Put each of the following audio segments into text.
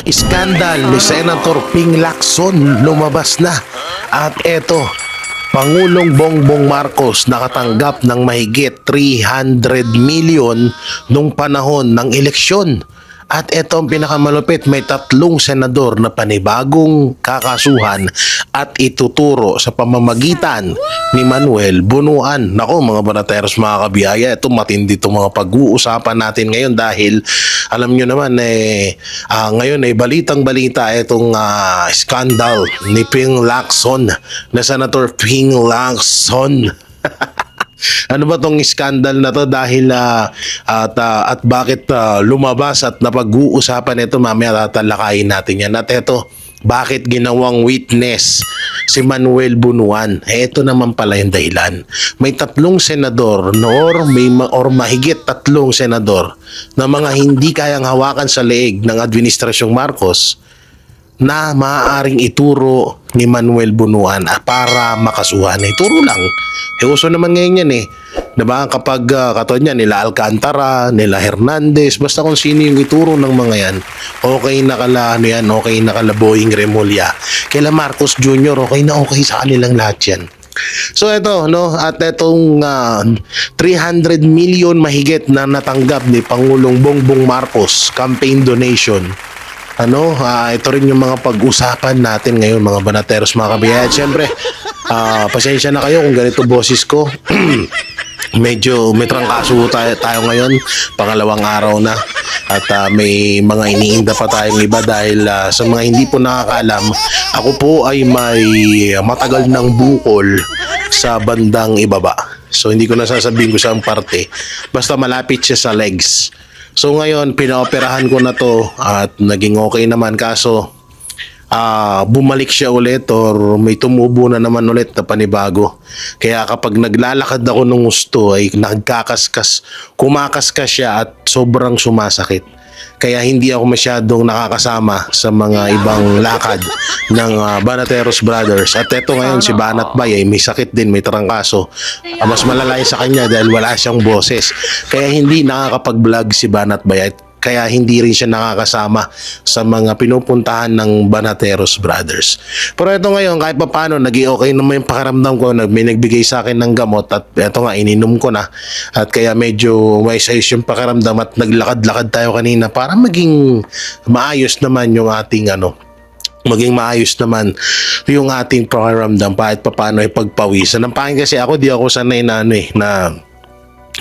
Iskandal ni Senator Ping Lacson lumabas na. At eto, Pangulong Bongbong Marcos nakatanggap ng mahigit 300 million nung panahon ng eleksyon. At eto ang pinakamalupit, may 3 senador na panibagong kakasuhan at ituturo sa pamamagitan ni Manuel Bunuan. Nako mga banateros, mga kabiyaya, ito matindi itong mga pag-uusapan natin ngayon dahil alam nyo naman ngayon ay balitang-balita itong scandal ni Ping Lacson, na Senator Ping Lacson. Ano ba tong scandal na to dahil at bakit lumabas at napag-uusapan ito, mamaya tatalakayin natin yan. At ito, bakit ginawang witness si Manuel Bunuan? Ito naman pala yung dahilan. May 3 senador or mahigit 3 senador na mga hindi kayang hawakan sa leeg ng Administrasyong Marcos na maaaring ituro ni Manuel Bunuan para makasuhan. Ituro lang. Uso naman ngayon yan Diba? Kapag katulad niya, nila Alcantara, nila Hernandez, basta kung sino yung ituro ng mga yan, okay na kala Boying Remulla. Kaila Marcos Jr., okay sa kanilang lahat yan. So ito, at itong 300 million mahigit na natanggap ni Pangulong Bongbong Marcos campaign donation. Ito rin yung mga pag-usapan natin ngayon, mga banateros, mga kabiyaya. Siyempre, pasensya na kayo kung ganito boses ko. Medyo may trangkaso tayo ngayon, pangalawang araw na. At may mga iniinda pa tayong iba dahil sa mga hindi po nakakaalam, ako po ay may matagal ng bukol sa bandang ibaba. So hindi ko nasasabihin ko saan parte, basta malapit siya sa legs. So ngayon, pinaoperahan ko na to at naging okay naman, kaso bumalik siya ulit or may tumubo na naman ulit na panibago. Kaya kapag naglalakad ako ng gusto ay kumakaskas siya at sobrang sumasakit. Kaya hindi ako masyadong nakakasama sa mga ibang lakad ng Banateros Brothers. At eto ngayon, si Banat Bay ay may sakit din, may trangkaso. Mas malalay sa kanya dahil wala siyang boses. Kaya hindi nakakapag-vlog si Banat Bay. Kaya hindi rin siya nakakasama sa mga pinupuntahan ng Banateros Brothers. Pero ito ngayon, kahit pa paano, naging okay naman yung pakiramdam ko. May nagbigay sa akin ng gamot at ito nga, ininom ko na. At kaya medyo may sayos yung pakiramdam at naglakad-lakad tayo kanina para maging maayos naman yung ating maging maayos naman yung ating pakiramdam kahit pa paano ay pagpawisan. Ang pangin kasi ako, di ako sanay na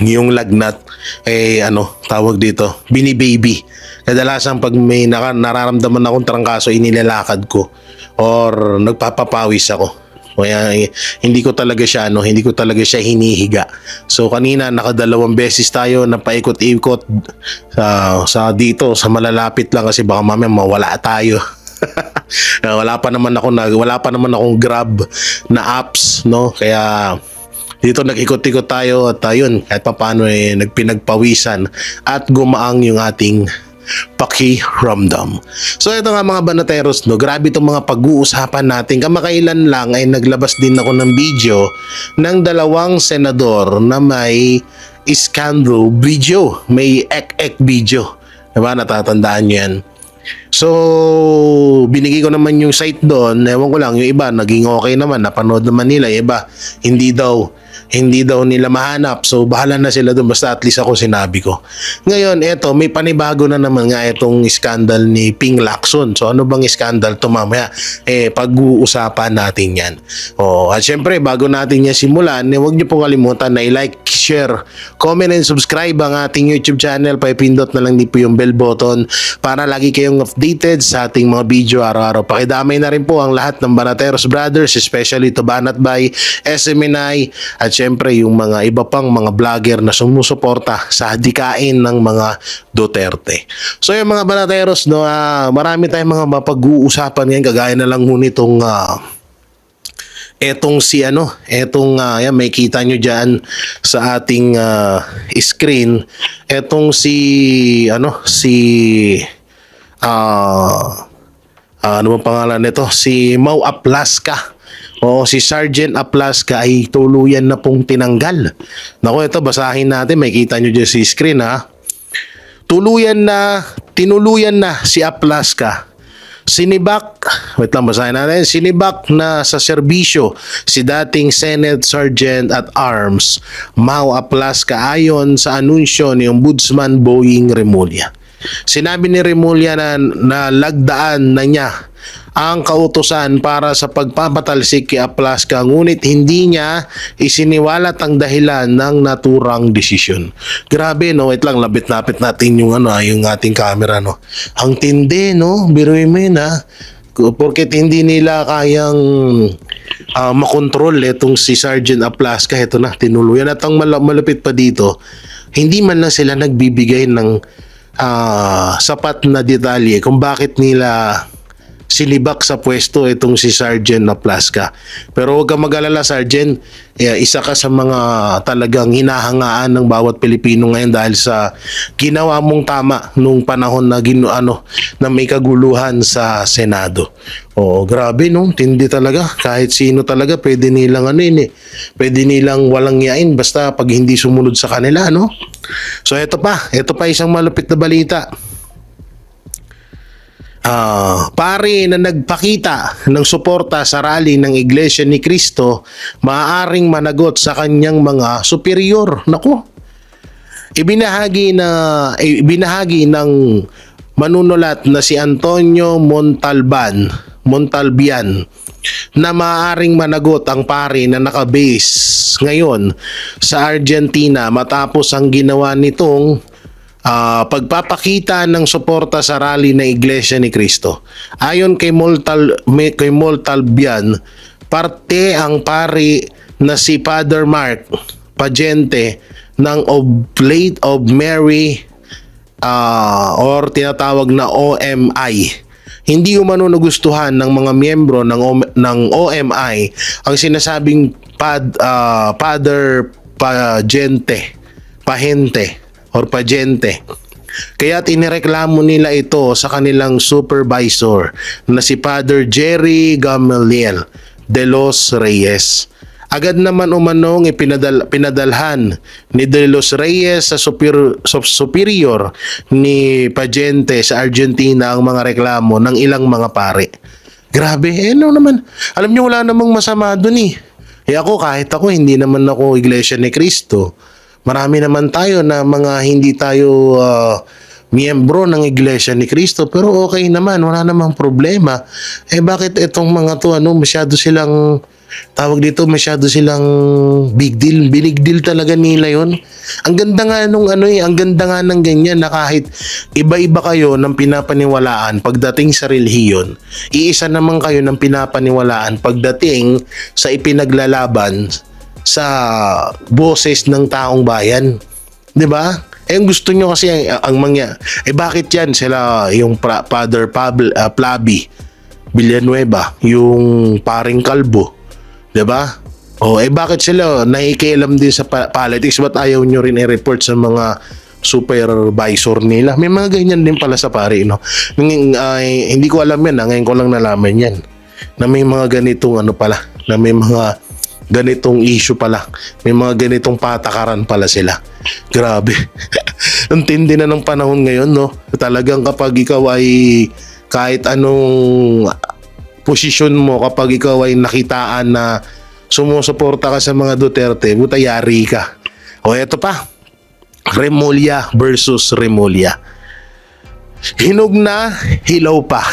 yung lagnat tawag dito, binibaby. Kadalasan pag may nararamdaman akong trangkaso, inilalakad ko or nagpapapawis ako. Kaya hindi ko talaga siya hinihiga. So kanina nakadalawang beses tayo na paikot-ikot sa dito, sa malalapit lang kasi baka mamaya mawala tayo. wala pa naman akong Grab na apps, kaya dito nag-ikot-ikot tayo at ayun, kahit paano nagpinagpawisan at gumaang yung ating pakiramdam. So ito nga mga banateros, grabe itong mga pag-uusapan natin. Kamakailan lang ay naglabas din ako ng video ng 2 senador na may scandal video, may ek-ek video. Diba, natatandaan nyo yan? So, binigay ko naman yung site doon. Ewan ko lang, yung iba naging okay naman, napanood naman nila. Yung iba, hindi daw nila mahanap. So, bahala na sila doon. Basta at least ako sinabi ko. Ngayon, eto, may panibago na naman nga itong scandal ni Ping Lacson. So, ano bang scandal to mamaya? Pag-uusapan natin yan. At syempre, bago natin yan simulan, huwag niyo pong kalimutan na i-like, share, comment, and subscribe ang ating YouTube channel. Pipindot na lang din po yung bell button para lagi kayong updated sa ating mga video araw-araw. Pakidamay na rin po ang lahat ng Banateros Brothers, especially to Banat Bay, SMNI, at syempre yung mga iba pang mga vlogger na sumusuporta sa hadikain ng mga Duterte. So yung mga Banateros, marami tayong mga mapag-uusapan ngayon, kagaya na lang nitong yan, may kita nyo dyan sa ating screen. Etong ano bang pangalan nito? Si Mau Aplaska. Si Sergeant Aplaska ay tuluyan na pong tinanggal. Naku, ito basahin natin, may kita nyo dyan sa screen Tinuluyan na si Aplaska Sinibak, wait lang, basahin natin. Sinibak na sa serbisyo si dating Senate Sergeant at Arms Mau Aplasca ayon sa anunsyo ni Ombudsman Boying Remulla. Sinabi ni Remulla na lagdaan na niya ang kautusan para sa pagpapatalsik kay Aplasca, ngunit hindi niya isiniwalat ang dahilan ng naturang desisyon. Grabe, no? Wait lang, lapit-lapit natin yung yung ating camera, no? Ang tindi, no? Biruin mo yun, ha? Porket hindi nila kayang makontrol itong si Sergeant Aplasca. Ito na, tinuluyan. At ang malupit pa dito, hindi man lang sila nagbibigay ng sapat na detalye kung bakit nila sinibak sa pwesto itong si Sergeant Aplasca. Pero huwag kang mag-alala, Sergeant. Isa ka sa mga talagang hinahangaan ng bawat Pilipino ngayon dahil sa ginawa mong tama nung panahon na na may kaguluhan sa Senado. Oh, grabe, no? Tindi talaga. Kahit sino talaga pwede nilang pwede nilang walang yain basta pag hindi sumunod sa kanila, no? So ito pa isang malupit na balita. Pari na nagpakita ng suporta sa rally ng Iglesia ni Cristo maaaring managot sa kanyang mga superior. Naku, ibinahagi ng manunulat na si Antonio Montalbian na maaaring managot ang pari na nakabase ngayon sa Argentina matapos ang ginawa nitong pagpapakita ng suporta sa rally ng Iglesia ni Cristo. Ayon kay Montalbian, parte ang pari na si Father Mark Pagente ng Oblate of Mary or tinatawag na OMI. Hindi umano nagustuhan ng mga miyembro ng OMI ang sinasabing Father Pagente. Kaya inireklamo nila ito sa kanilang supervisor na si Father Jerry Gamaliel de los Reyes. Agad naman umanong pinadalhan ni de los Reyes sa superior ni Pagente sa Argentina ang mga reklamo ng ilang mga pare. Grabe, naman. Alam niyo, wala namang masama dun . Kahit ako, hindi naman ako Iglesia ni Cristo. Marami naman tayo na mga hindi tayo miyembro ng Iglesia ni Cristo, pero okay naman, wala namang problema. Bakit itong mga to masyado silang masyado silang big deal, big deal talaga nila 'yon. Ang ganda nga ang ganda nga ng ganyan na kahit iba-iba kayo ng pinapaniwalaan pagdating sa relihiyon, iisa naman kayo ng pinapaniwalaan pagdating sa ipinaglalaban sa boses ng taong bayan. 'Di ba? Ang gusto nyo kasi ang bakit yan sila yung Father Plabi Villanueva, yung paring kalbo, 'di ba? Bakit sila nakikialam din sa politics? Ba't ayaw nyo rin i-report sa mga supervisor nila? May mga ganyan din pala sa pari, no? Hindi ko alam yan, ngayon ko lang nalaman yan na may mga ganitong na may mga ganitong issue pala. May mga ganitong patakaran pala sila. Grabe. Ang tindi na ng panahon ngayon, no? Talagang kapag ikaw ay kahit anong posisyon mo, kapag ikaw ay nakitaan na sumusuporta ka sa mga Duterte, buta yari ka. Eto pa. Remulla versus Remulla. Hinog na, hilaw pa.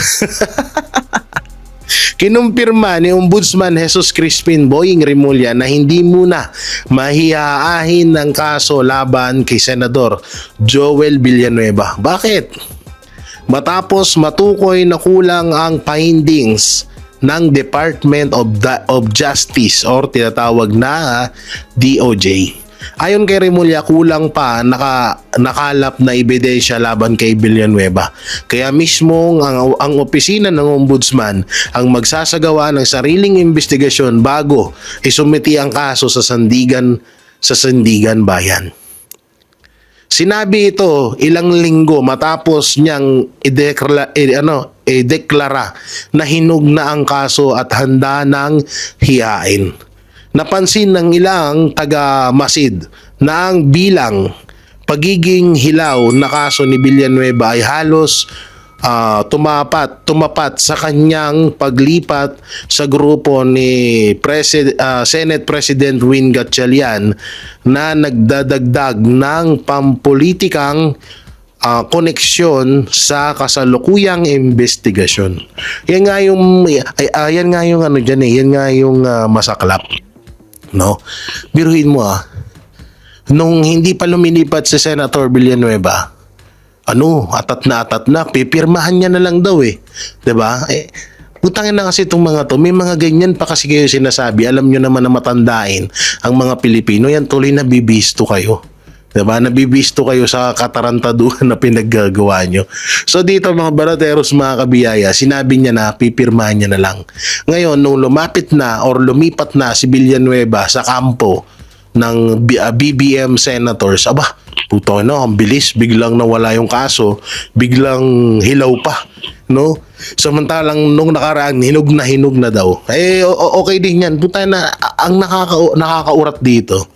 Kinumpirma ni Ombudsman Jesus Crispin Boying Remulla na hindi muna mahihaahin ng kaso laban kay Senador Joel Villanueva. Bakit? Matapos matukoy na kulang ang findings ng Department of Justice or tinatawag na DOJ. Ayon kay Remulla, kulang pa nakalap na ebidensya laban kay Villanueva. Kaya mismo ang opisina ng Ombudsman ang magsasagawa ng sariling investigasyon bago isumiti ang kaso sa Sandigan Bayan. Sinabi ito ilang linggo matapos niyang ideklara na hinog na ang kaso at handa ng hiyain. Napansin ng ilang taga-Masid na ang bilang pagiging hilaw na kaso ni Villanueva ay halos tumapat sa kanyang paglipat sa grupo ni Senate President Win Gatchalian na nagdadagdag ng pampolitikang koneksyon sa kasalukuyang investigasyon. Yan nga yung ano diyan yan nga yung masaklap, no? Biruin mo nung hindi pa lumilipat si Senator Villanueva, atat na, pipirmahan niya na lang daw 'di ba? Putangin na kasi itong mga to, may mga ganyan pa kasi kayo sinasabi. Alam nyo naman na matandain ang mga Pilipino, yan tuloy na bibisto kayo. Diba? Nabibisto kayo sa katarantaduhan na pinaggagawa nyo. So dito mga barateros, mga kabiyaya, sinabi niya na pipirmahan niya na lang. Ngayon, nung lumapit na or lumipat na si Villanueva sa kampo ng BBM senators, puto na, ang bilis, biglang nawala yung kaso, biglang hilaw pa, no? Samantalang nung nakaraan, hinog na daw. Okay din yan. Puta na, ang nakakaurat dito.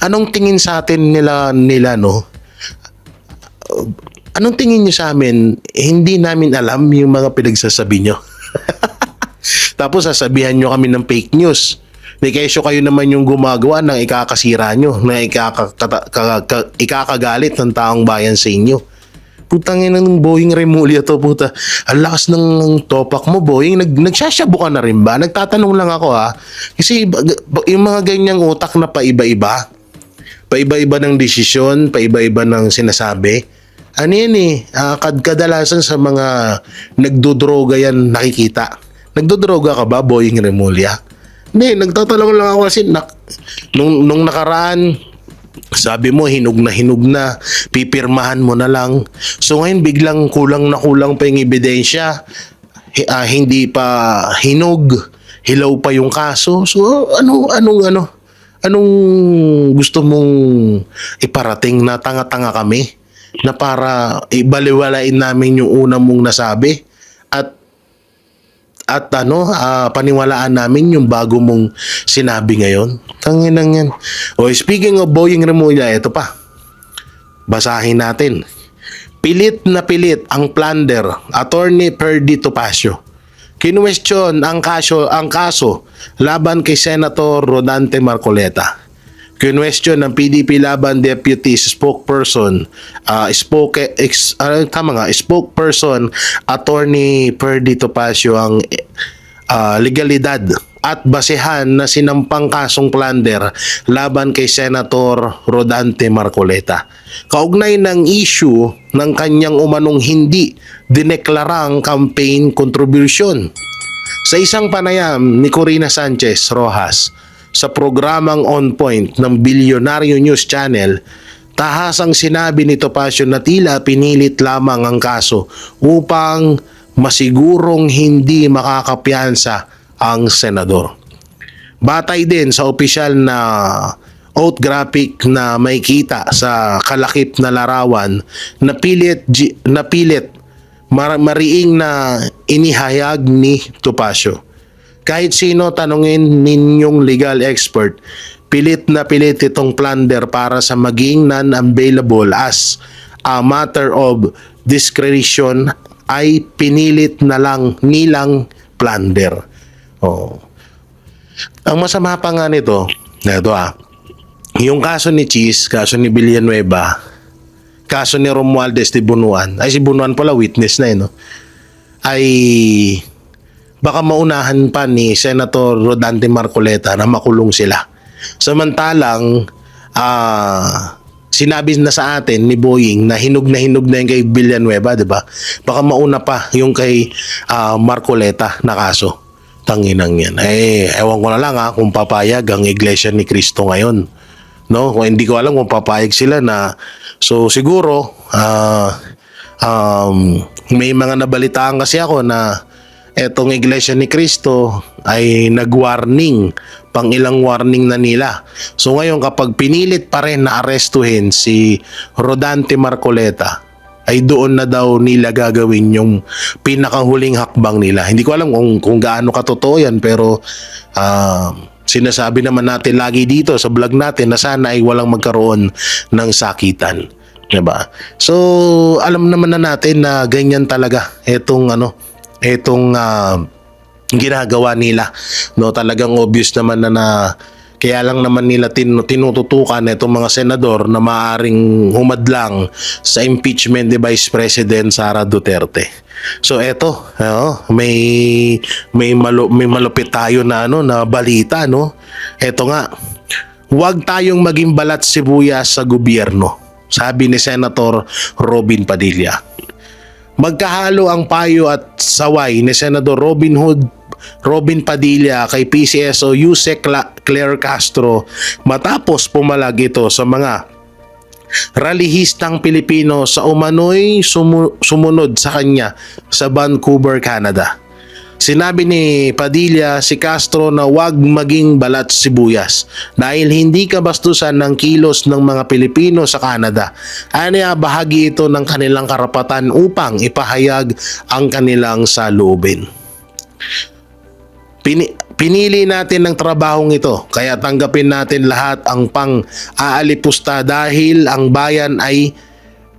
Anong tingin sa atin nila, no? Anong tingin niyo sa amin? Hindi namin alam yung mga pinagsasabi nyo. Tapos sasabihan nyo kami ng fake news. Kesyo kayo naman yung gumagawa ng ikakasira nyo, na ikakagalit ng taong bayan sa inyo. Putangin ng Boying Remulla to, puta. Ang lakas ng topak mo, Boying. Nagsasyabo ka na rin ba? Nagtatanong lang ako Kasi yung mga ganyang utak na paiba-iba ng desisyon, paiba-iba ng sinasabi. Ano yan kadalasan sa mga nagdodroga yan nakikita. Nagdodroga ka ba, Boying Remulla? Hindi, nagtatanong lang ako kasi nung nakaraan, sabi mo hinog na, pipirmahan mo na lang. So ngayon biglang kulang pa yung ebidensya, hindi pa hinog, hilaw pa yung kaso. So anong gusto mong iparating na tanga-tanga kami na para ibaliwalain namin yung una mong nasabi at paniwalaan namin yung bago mong sinabi ngayon. Tanginang yan. Speaking of Boying Remulla, ito pa. Basahin natin. Pilit na pilit ang plunder, Attorney Perdy Topacio. Kinwestiyon ang kaso laban kay Senator Rodante Marcoleta. Kinwestiyon ng PDP Laban Deputy Spokesperson Attorney Perdy Topacio ang legalidad at basehan na sinampang kasong plunder laban kay Senator Rodante Marcoleta. Kaugnay ng issue ng kanyang umanong hindi dineklarang campaign contribution. Sa isang panayam ni Corina Sanchez Rojas sa programang On Point ng Bilyonaryo News Channel, tahasang sinabi ni Topacio na tila pinilit lamang ang kaso upang masigurong hindi makakapiyansa ang senador. Batay din sa opisyal na oath graphic na may kita sa kalakip na larawan na pilit mariing na inihayag ni Topacio. Kahit sino tanungin ninyong legal expert, pilit na pilit itong plunder para sa maging non-available as a matter of discretion ay pinilit na lang nilang plunder. Ang masama pa nga nito, yung kaso ni Cheese, kaso ni Villanueva, kaso ni Romualdez de Bunuan, si Bunuan pala witness na ay baka maunahan pa ni Senator Rodante Marcoleta na makulong sila. Samantalang sinabi na sa atin ni Boying na hinog na yung kay Villanueva, di ba? Baka mauna pa yung kay Marcoleta na kaso. Tanginang yan. Ewan ko na lang kung papayag ang Iglesia ni Cristo ngayon. No? Kung hindi ko alam kung papayag sila na, so siguro may mga nabalitaan kasi ako na etong Iglesia ni Cristo ay nag-warning, pang ilang warning na nila. So ngayon kapag pinilit pa rin na arestuhin si Rodante Marcoleta, ay doon na daw nila gagawin yung pinakahuling hakbang nila. Hindi ko alam kung gaano katotoo yan, pero sinasabi naman natin lagi dito sa vlog natin na sana ay walang magkaroon ng sakitan. Diba? So, alam naman na natin na ganyan talaga itong ginagawa nila. No, talagang obvious naman na kaya lang naman nila tinututukan itong mga senador na maaring humadlang sa impeachment ni Vice President Sara Duterte. So eto, may malupit tayo na balita, no. Eto nga. Huwag tayong maging balat sibuyas sa gobyerno, sabi ni Senator Robin Padilla. Magkahalo ang payo at saway ni Senador Robin Padilla kay PCSO Yusek Claire Castro matapos pumalag ito sa mga relihistang Pilipino sa umano'y sumunod sa kanya sa Vancouver, Canada. Sinabi ni Padilla si Castro na huwag maging balat sibuyas dahil hindi kabastusan ng kilos ng mga Pilipino sa Canada. Aniya bahagi ito ng kanilang karapatan upang ipahayag ang kanilang saloobin. Pinili natin ng trabahong ito kaya tanggapin natin lahat ang pang-aalipusta dahil ang bayan ay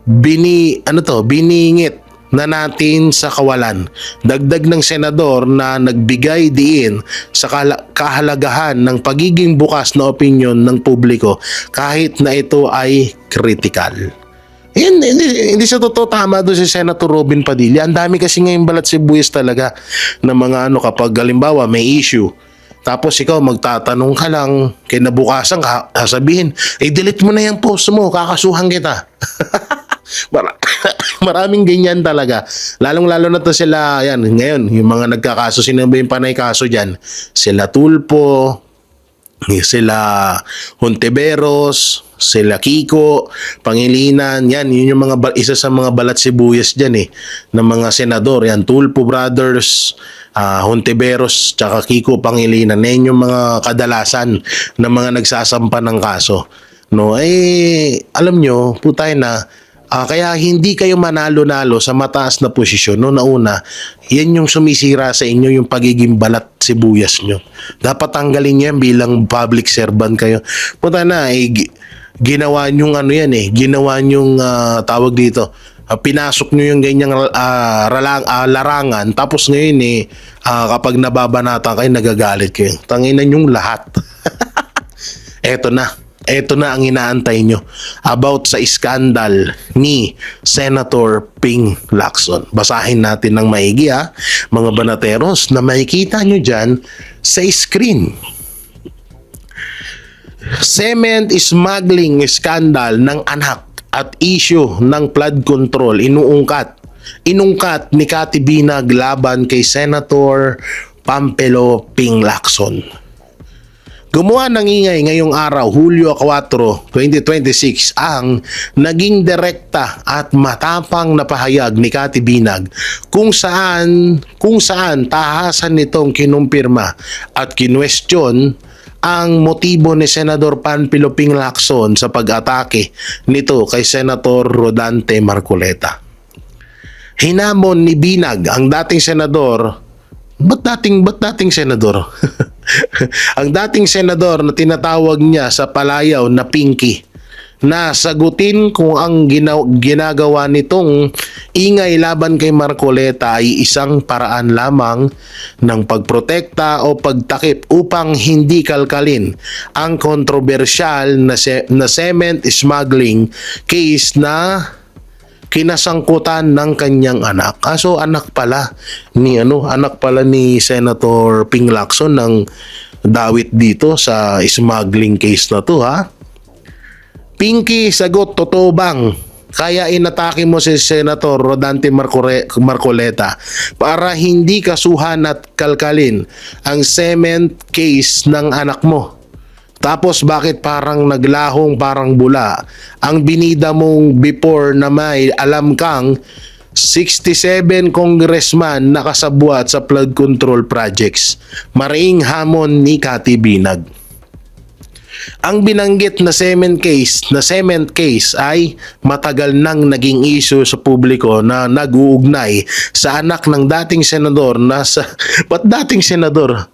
biningit na natin sa kawalan. Dagdag ng senador na nagbigay diin sa kahalagahan ng pagiging bukas na opinyon ng publiko kahit na ito ay critical. Hindi sa totoo tama doon si Senator Robin Padilla. Ang dami kasi ngayong balat sibuyas talaga ng mga kapag halimbawa may issue. Tapos ikaw magtatanong ka lang, kinabukasan sabihin, delete mo na yung post mo, kakasuhan kita. Maraming ganyan talaga. Lalong-lalo na to sila, ngayon, yung mga nagkakaso, sino ba yung panay kaso dyan? Sila Tulfo, sila Hontiveros, sila Kiko, Pangilinan, yun yung isa sa mga balat sibuyas dyan ng mga senador. Tulfo Brothers, Hontiveros, tsaka Kiko Pangilinan. Yan yung mga kadalasan na mga nagsasampa ng kaso. No, alam nyo, putay na, kaya hindi kayo manalo-nalo sa mataas na posisyon. No, nauna, yan yung sumisira sa inyo, yung pagiging balat sibuyas nyo. Dapat tanggalin nyo yan bilang public servant kayo. Punta na, ginawa nyong ginawa nyong tawag dito, pinasok nyo yung ganyang larangan, tapos ngayon kapag nababanatan kayo, nagagalit kayo. Tanginan yung lahat. Eto na ang inaantay nyo about sa iskandal ni Senator Ping Lacson. Basahin natin ng maigi mga banateros, na makikita nyo dyan sa screen. Cement smuggling scandal ng anak at issue ng flood control inungkat ni Cathy Binag laban kay Senator Pampelo Ping Lacson. Gumawa ng ingay ngayong araw, Hulyo 4, 2026, ang naging direkta at matapang na pahayag ni Cathy Binag kung saan tahasan nitong kinumpirma at kinwestiyon ang motibo ni Senador Panfilo Ping Lacson sa pag-atake nito kay Senator Rodante Marcoleta. Hinamon ni Binag ang dating senador. Ba't dating senador? Ang dating senador na tinatawag niya sa palayaw na Pinky, na sagutin kung ang ginagawa nitong ingay laban kay Marcoleta ay isang paraan lamang ng pagprotekta o pagtakip upang hindi kalkalin ang kontrobersyal na cement smuggling case na kinasangkutan ng kanyang anak. So anak pala ni Senator Ping Lacson ng dawit dito sa smuggling case na to Pinky, sagot, totoo bang kaya inatake mo si Senator Rodante Marcoleta para hindi kasuhan at kalkalin ang cement case ng anak mo? Tapos bakit parang naglahong parang bula ang binida mong before na may alam kang 67 congressman nakasabwat sa flood control projects? Maring hamon ni Cathy Binag. Ang binanggit na cement case ay matagal nang naging issue sa publiko na nag-uugnay sa anak ng dating senador ba't dating senador?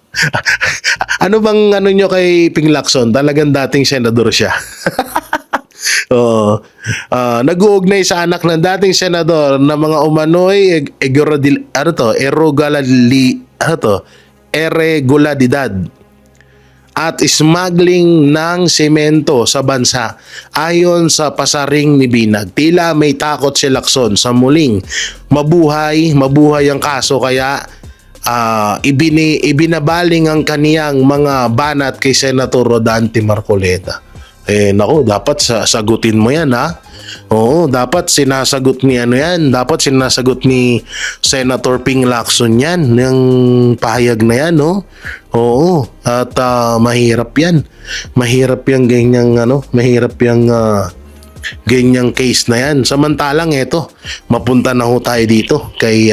Ano bang nyo kay Ping Lacson? Talagang dating senador siya. Nag-uugnay sa anak ng dating senador na mga umano'y irregularidad at smuggling ng semento sa bansa. Ayon sa pasaring ni Binag, tila may takot si Lacson sa muling mabuhay ang kaso, kaya ibinabaling ang kaniyang mga banat kay Senator Rodante Marcoleta. Nako, dapat sagutin mo yan, ha? Oo, dapat sinasagot ni dapat sinasagot ni Senator Ping Lacson yan, yung pahayag na yan, no? Oo, at mahirap yan. Mahirap yung ganyang case na yan. Samantalang ito, mapunta na ho tayo dito kay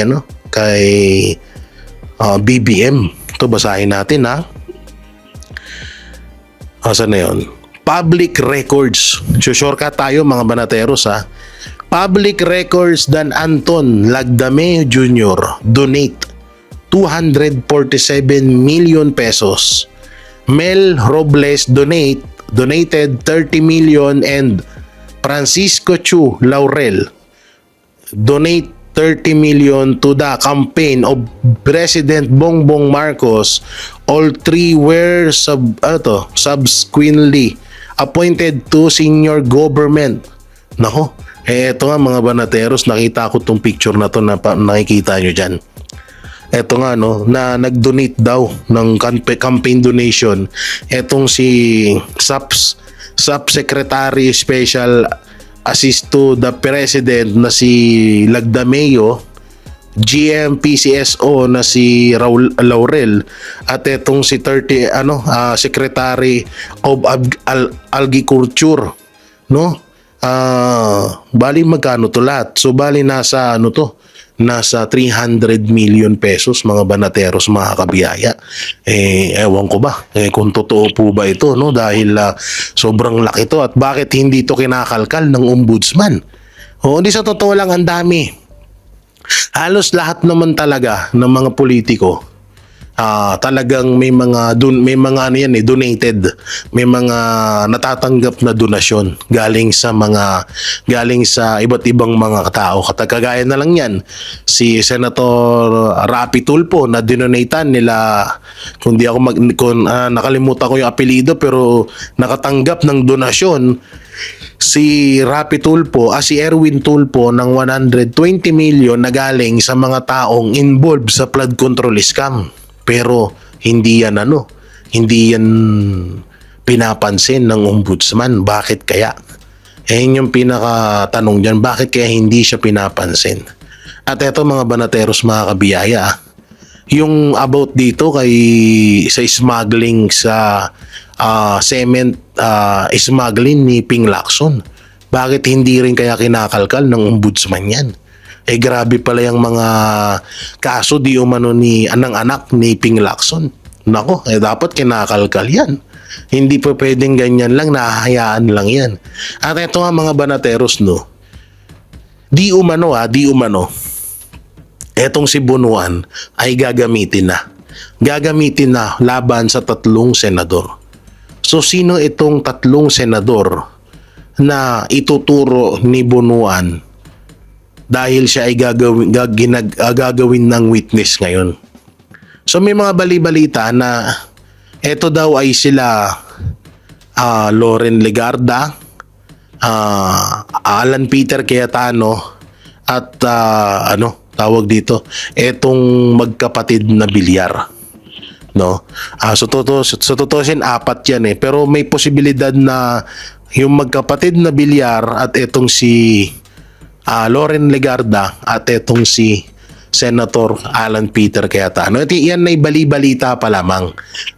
BBM. Ito, basahin natin, ha? Asan na yun? Public records. Shortcut tayo mga banateros, ha. Public records Dan Anton Lagdameo Jr. donate 247 million pesos. Mel Robles donated 30 million, and Francisco Chu Laurel donate 30 million to the campaign of President Bongbong Marcos. All three were subsequently appointed to senior government. Nako, eto nga mga banateros, nakita ko tong picture na to na nakikita nyo dyan. Eto nga, no, na nag-donate daw ng campaign donation etong si Subsecretary Special Assist to the President na si Lagdameo, GMPCSO na si Laurel, at etong si Secretary of Agriculture, no? Bali magkano to lahat? So bali nasa nasa 300 million pesos mga banateros, mga kabiyaya. Ewan ko ba kung totoo po ba ito, no? Dahil sobrang laki to, at bakit hindi to kinakalkal ng ombudsman? Hindi, sa totoo lang ang dami. Halos lahat naman talaga ng mga politiko talagang may mga donated, may mga natatanggap na donasyon galing sa iba't ibang mga tao. Kagaya na lang yan si Senator Rapi Tulfo na dinonatan nila, kung nakalimutan ko yung apelyido, pero nakatanggap ng donasyon si Rapi Tulfo, si Erwin Tulfo, ng 120 million na galing sa mga taong involved sa flood control scam. Pero hindi yan pinapansin ng ombudsman. Bakit kaya? Yung pinakatanong dyan, bakit kaya hindi siya pinapansin? At eto mga banateros, mga kabiyaya, yung about dito sa smuggling sa cement smuggling ni Ping Lacson, bakit hindi rin kaya kinakalkal ng ombudsman yan? Grabe pala yung mga kaso di umano ng anak ni Ping Lacson. Nako, dapat kinakalkal yan. Hindi pa pwedeng ganyan lang, nahahayaan lang yan. At eto nga mga banateros, no, di umano etong si Bunuan ay gagamitin na laban sa 3 senador. So sino itong 3 senador na ituturo ni Bunuan dahil siya ay gagawin ng witness ngayon? So may mga bali-balita na eto daw ay sila Loren Legarda, Alan Peter Cayetano, at tawag dito, etong magkapatid na Bilyar, no? So tutusin 4 yan pero may posibilidad na yung magkapatid na Bilyar at etong si Loren Legarda at etong si Senator Alan Peter Cayetano. Yan ay bali-balita pa lamang,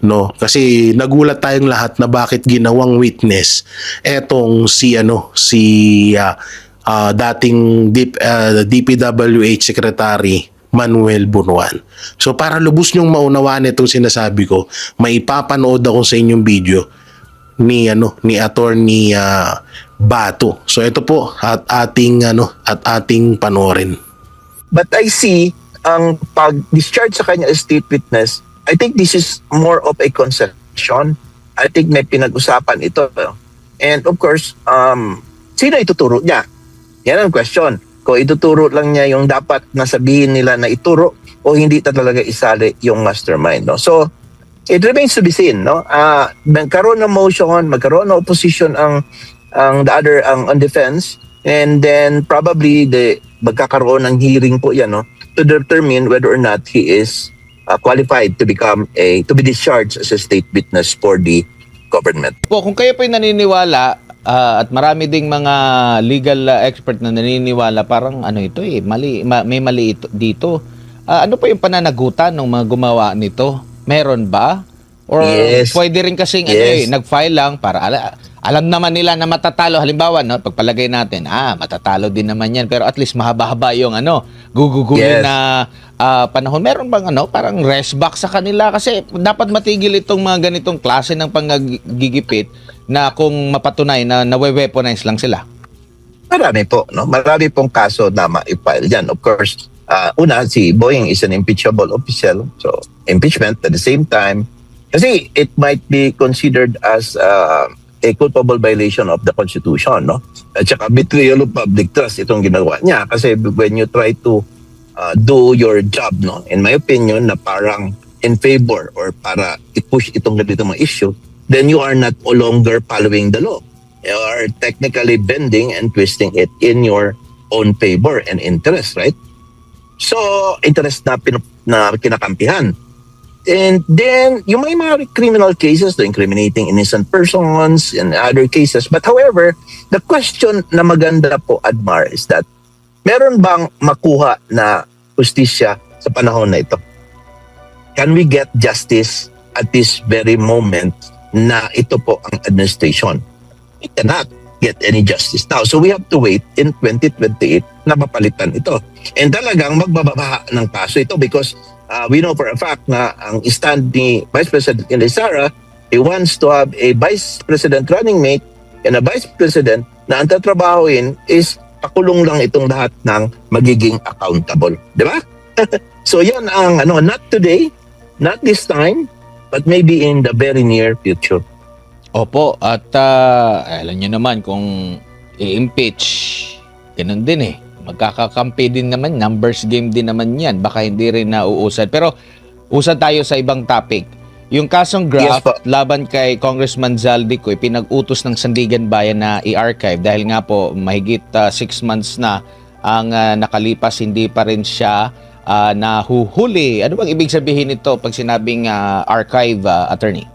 no? Kasi nagulat tayong lahat na bakit ginawang witness etong dating DPWH Secretary Manuel Bunuan. So para lubos nyong maunawaan itong sinasabi ko, may ipapanood ako sa inyong video ni Attorney Bato. So ito po at ating panoorin. But I see ang pag-discharge sa kanya as state witness, I think this is more of a concession. I think may pinag-usapan ito. And of course, sino ituturo niya? Yan ang question. Kung ituturo lang niya yung dapat nasabihin nila na ituro o hindi talaga isali yung mastermind. No? So, it remains to be seen. No? Magkaroon ng motion, magkaroon ng opposition ang the other ang on defense, and then probably magkakaroon ng hearing po yan, no, to determine whether or not he is qualified to to be discharged as a state witness for the government. Po, kung kayo po'y naniniwala, at marami ding mga legal expert na naniniwala, parang ano ito may mali dito. Ano po yung pananagutan ng mga gumawa nito? Meron ba? Or Yes. pwede rin kasing Yes. nag-file lang para alam naman nila na matatalo. Halimbawa, no, pagpalagay natin, matatalo din naman yan. Pero at least mahaba-haba yung gugugulin Yes. na panahon. Meron bang parang rest back sa kanila? Kasi dapat matigil itong mga ganitong klase ng panggigipit na kung mapatunay na nawe-weaponize lang sila. Marami po, no? Marami pong kaso na ma-file yan. Of course, una, si Boying is an impeachable official. So, impeachment at the same time. Kasi it might be considered as a culpable violation of the Constitution, no? At saka betrayal of public trust itong ginagawa niya. Kasi when you try to do your job, no? In my opinion, na parang in favor or para i-push itong ganito mga issue, then you are not no longer following the law. You are technically bending and twisting it in your own favor and interest, right? So, interest na kinakampihan. And then, yung may mga criminal cases, the incriminating innocent persons and other cases. But however, the question na maganda po, Admar, is that meron bang makuha na justisya sa panahon na ito? Can we get justice at this very moment na ito po ang administration? We cannot get any justice now. So we have to wait in 2028 na mapalitan ito. And talagang magbabaha ng kaso ito because we know for a fact na ang stand ni Vice President Inday Sara, he wants to have a Vice President running mate and a Vice President na ang tatrabahuin is pakulong lang itong lahat ng magiging accountable. Di ba? So yan ang not today, not this time, but maybe in the very near future. Opo, at alam nyo naman kung i-impeach, ganun din magkakakampi din naman, numbers game din naman yan, baka hindi rin nauusad. Pero usad tayo sa ibang topic. Yung kasong graft Yes, po. laban kay Congressman Zaldico, pinag-utos ng Sandigan Bayan na i-archive dahil nga po mahigit 6 months na ang nakalipas, hindi pa rin siya nahuhuli. Ano bang ibig sabihin nito pag sinabing archive, attorney?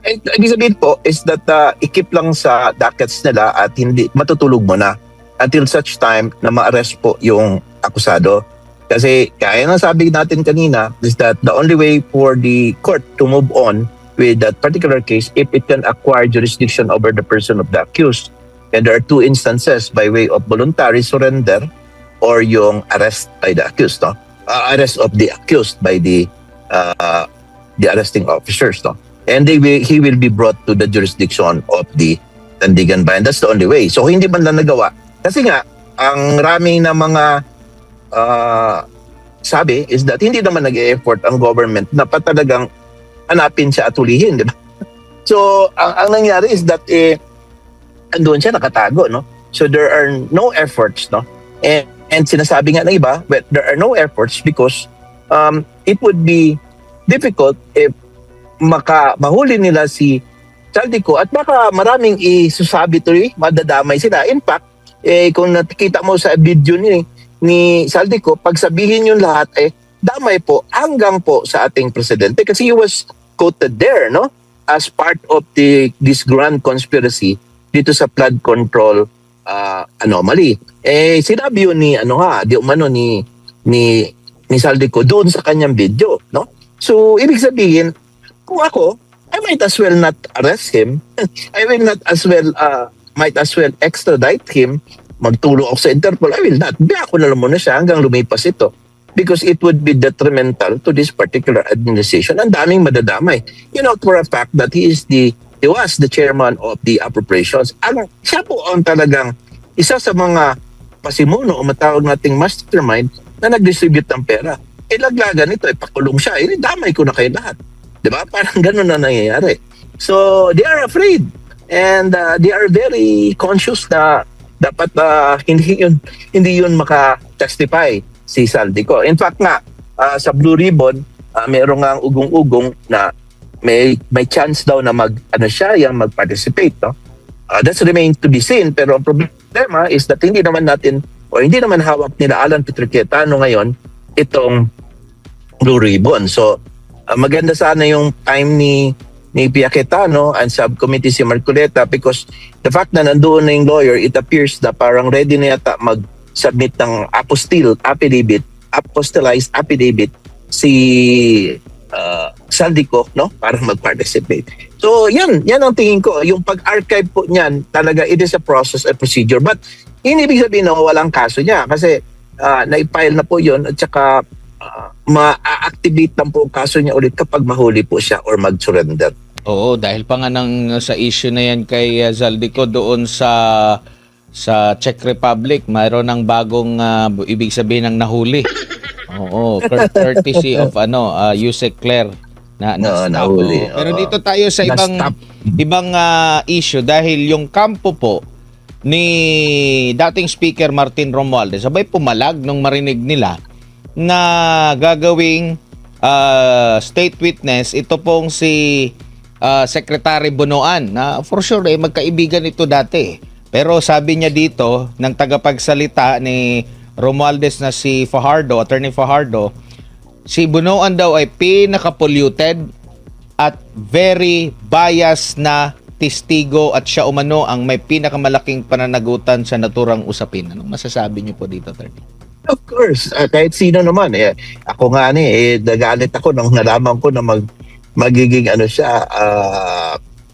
Ibig sabihin po is that i-keep lang sa dockets nila at hindi matutulog mo na until such time na ma-arrest po yung akusado. Kasi kaya nga sabi natin kanina is that the only way for the court to move on with that particular case if it can acquire jurisdiction over the person of the accused. And there are 2 instances by way of voluntary surrender or yung arrest by the accused. No? Arrest of the accused by the arresting officers. No? And he will be brought to the jurisdiction of the Sandigan Bayan. That's the only way. So hindi man lang nagawa. Kasi nga, ang raming na mga sabi is that hindi naman nag-e-effort ang government na patalagang hanapin siya at hulihin. Di ba? So, ang nangyari is that andun siya nakatago. No? So there are no efforts. No? And sinasabi nga ng iba, but there are no efforts because it would be difficult if mahuli nila si Zaldico at baka maraming isusabi tuloy, madadamay sila. In fact, kung nakikita mo sa video ni Zaldico, pag sabihin yung lahat, damay po hanggang po sa ating presidente kasi he was quoted there, no? As part of this grand conspiracy dito sa flood control anomaly. Sinabi yun ni Zaldico doon sa kanyang video, no? So, ibig sabihin, kung ako, I might as well not arrest him. I will not as well, might as well extradite him. Magtulong ako sa Interpol. I will not. Biya ako na lang muna siya hanggang lumipas ito. Because it would be detrimental to this particular administration. Ang daming madadamay. You know, for a fact that he was the chairman of the appropriations. Siya po ang talagang isa sa mga pasimuno o matawag nating mastermind na nag-distribute ng pera. Laglagan ito, pakulong siya. Damay ko na kayo lahat. Diba? Parang ganun na nangyayari. So, they are afraid. And they are very conscious na dapat hindi yun maka-testify si Saldico. In fact nga, sa Blue Ribbon, meron nga ugong-ugong na may chance daw na mag-participate, no? That's remains to be seen, pero ang problema is that hindi naman hawak nila Alan Peter Cayetano ngayon itong Blue Ribbon. So maganda sana yung time ni Pia Cayetano and subcommittee si Marcoleta, because the fact na nandoon na yung lawyer, it appears na parang ready na yata mag-submit ng apostillized affidavit si Saldico, no, para mag-participate. So yan ang tingin ko, yung pag-archive po niyan, talaga it is a process, a procedure, but hindi ibig sabihin na walang kaso niya kasi na-file na po yun, at saka ma-activate lang po ang kaso niya ulit kapag mahuli po siya or mag-surrender. Oo, dahil pa nga sa issue na yan kay Zaldico doon sa Czech Republic, mayroon ng bagong ibig sabihin ng nahuli. Oo, courtesy of Yusek Claire na nahuli. Pero dito tayo sa ibang issue dahil yung kampo po ni dating Speaker Martin Romualdez sabay pumalag nung marinig nila na gagawing state witness ito pong si Secretary Bunoan na for sure magkaibigan ito dati. Pero sabi niya dito ng tagapagsalita ni Romualdez na si Fajardo, Attorney Fajardo, si Bunoan daw ay pinaka-polluted at very biased na testigo at siya umano ang may pinakamalaking pananagutan sa naturang usapin. Anong masasabi niyo po dito, Attorney? Of course, kahit sino naman. Ako nga nagalit ako nung nalaman ko na magiging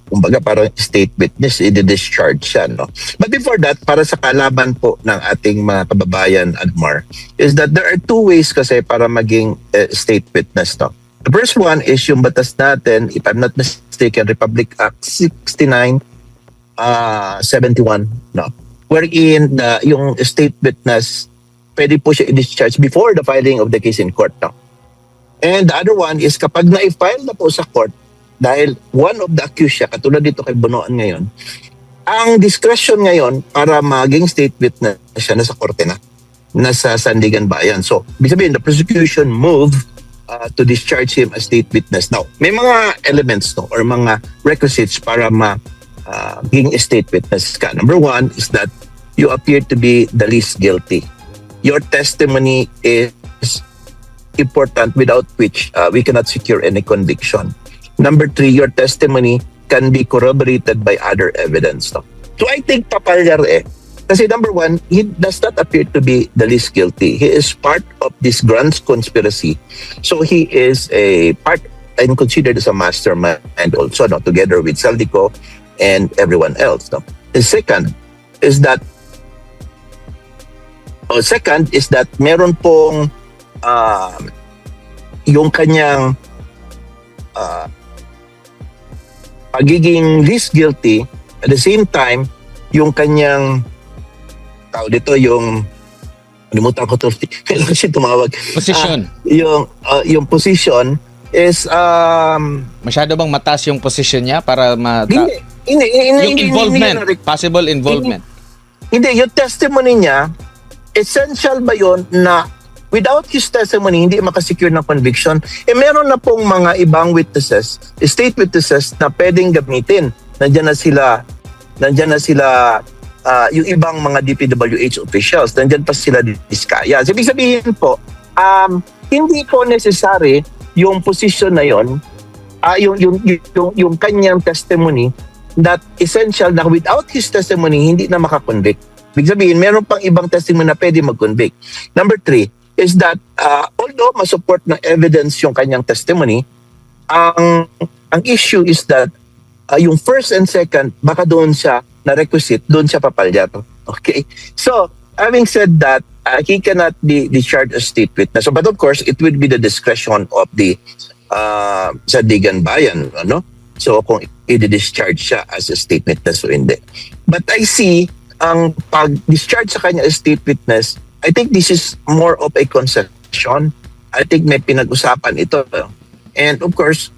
kumbaga parang state witness, i-discharge siya, no? But before that, para sa kalaban po ng ating mga kababayan, Admar, is that there are two ways kasi para maging state witness, no? The first one is yung batas natin, if I'm not mistaken, Republic Act 6971, no? Wherein yung state witness, pwede po siya i-discharge before the filing of the case in court, no? And the other one is kapag na-file na po sa court, dahil one of the accused siya, katulad dito kay Bunoan ngayon, ang discretion ngayon para maging state witness siya nasa korte na, nasa Sandigan Bayan. So, ibig sabihin, the prosecution moved to discharge him as state witness. Now, may mga elements no, or mga requisites para maging state witness ka. Number one is that you appear to be the least guilty. Your testimony is important, without which we cannot secure any conviction. Number 3, your testimony can be corroborated by other evidence. No? So I think papalyar Kasi number 1, he does not appear to be the least guilty. He is part of this grand conspiracy. So he is a part and considered as a mastermind also, no, together with Saldico and everyone else. No? The second is that meron pong yung kanyang pagiging least guilty, at the same time yung kanyang yung limutan ko to kasi tumawag Position. yung position is Masyado bang mataas yung position niya para hindi, yung involvement, possible involvement? Hindi, yung testimony niya, essential ba yun na without his testimony, hindi makasecure ng conviction? Meron na pong mga ibang witnesses, state witnesses na pwedeng gamitin. Nandiyan na sila yung ibang mga DPWH officials, nandiyan pa sila Diskaya. So, ibig sabihin po, hindi po necessary yung position na yon, yung kanyang testimony, that essential na without his testimony, hindi na makakonvict. Ibig sabihin, meron pang ibang testimony na pwede mag-convict. Number 3 is that although masupport ng evidence yung kanyang testimony, ang issue is that yung first and second, baka doon siya na requisite, doon siya papalyar. Okay? So, having said that, he cannot be discharged as state witness. So, but of course, it will be the discretion of the Sandigan Bayan, ano? So, kung i-discharge siya as a state witness o hindi. But I see, ang pag-discharge sa kanya as state witness, I think this is more of a concession. I think may pinag-usapan ito. And of course,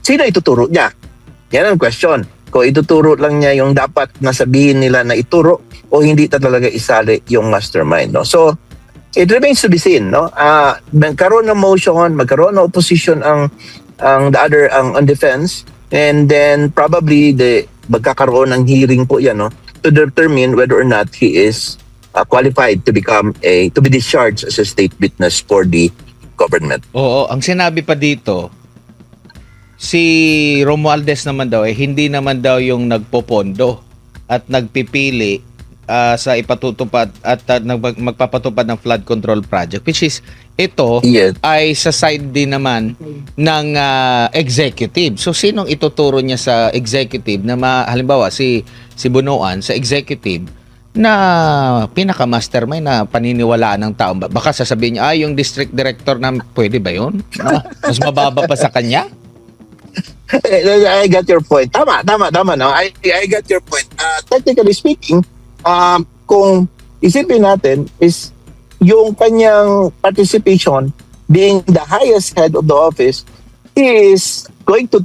sino ituturo niya? Yan ang question. ko, ituturo lang niya yung dapat nasabihin nila na ituro o hindi talaga isali yung mastermind, no? So, it remains to be seen, no? Magkaroon ng motion, magkaroon ng opposition ang on defense, and then probably magkakaroon ng hearing po yan, no? To determine whether or not he is qualified to be discharged as a state witness for the government. Oo, ang sinabi pa dito, si Romualdez naman daw hindi naman daw yung nagpopondo at nagpipili sa ipatutupad at magpapatupad ng flood control project, which is ito Yes. ay sa side din naman ng executive. So sinong ituturo niya sa executive na halimbawa si Bunoan sa executive na pinaka-mastermind na paniniwalaan ng tao? Baka sasabihin niya, yung district director na pwede ba yun? Mas mababa pa sa kanya? I got your point. Tama, no? I got your point. Technically speaking, kung isipin natin is yung kanyang participation being the highest head of the office, he is going to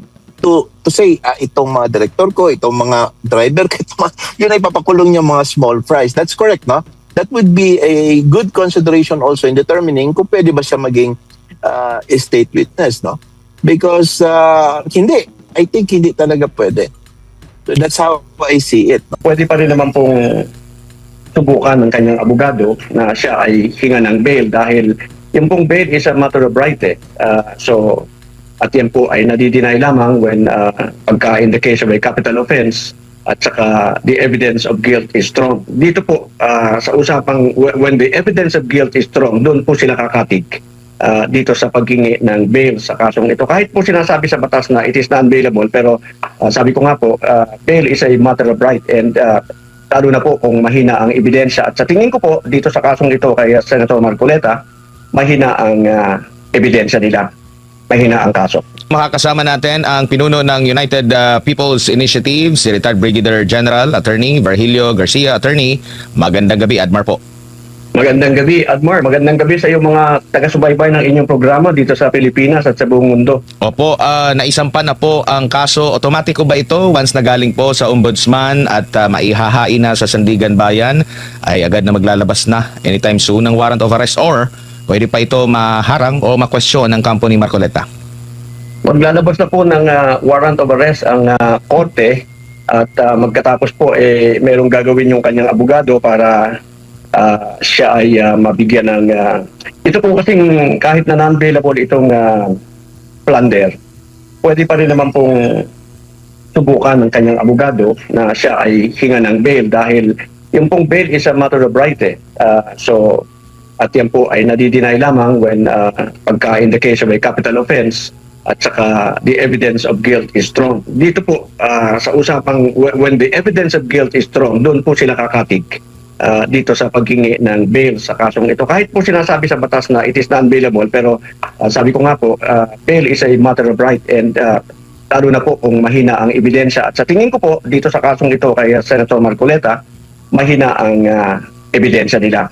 say, itong mga director ko, itong mga driver ko, yun ay papakulong niya mga small fries. That's correct, no? That would be a good consideration also in determining kung pwede ba siya maging state witness, no? Because I think hindi talaga pwede. So that's how I see it. Pwede pa rin naman pong subukan ng kanyang abogado na siya ay hinga ng bail dahil yung pong bail is a matter of right eh. So at yan po ay nadideny lamang when pagka in the case of a capital offense at saka the evidence of guilt is strong. Dito po sa usapang when the evidence of guilt is strong, doon po sila kakatig dito sa paghingi ng bail sa kasong ito. Kahit po sinasabi sa batas na it is non-bailable, pero sabi ko nga po, bail is a matter of right, and lalo na po kung mahina ang ebidensya. At sa tingin ko po, dito sa kasong ito kay Senator Marcoleta, mahina ang ebidensya nila. Mahina ang kaso. Makakasama natin ang pinuno ng United People's Initiative, si retired Brigadier General Attorney Virgilio Garcia. Attorney, magandang gabi, Admar po. Magandang gabi, Admar. Magandang gabi sa iyo mga taga-subaybay ng inyong programa dito sa Pilipinas at sa buong mundo. Opo, naisampa na po ang kaso. Otomatiko ba ito once na galing po sa ombudsman at maihahain na sa Sandigan Bayan ay agad na maglalabas na anytime soon ng warrant of arrest, or pwede pa ito maharang o makwestiyon ng kampo ni Marcoleta? Maglalabas na po ng warrant of arrest ang korte at magkatapos po merong gagawin yung kanyang abogado para siya ay mabigyan ng ito po kasing kahit na non-bailable itong plunder, pwede pa rin naman pong subukan ng kanyang abogado na siya ay hinga ng bail dahil yung pong bail is a matter of right eh. So at yan po ay nadideny lamang when pagka in the case of a capital offense at saka the evidence of guilt is strong. Dito po sa usapang when the evidence of guilt is strong, doon po sila kakatig dito sa paghingi ng bail sa kasong ito. Kahit po sinasabi sa batas na it is non-bailable, pero sabi ko nga po, bail is a matter of right, and lalo na po kung mahina ang ebidensya. At sa tingin ko po, dito sa kasong ito kay Senator Marcoleta, mahina ang ebidensya nila.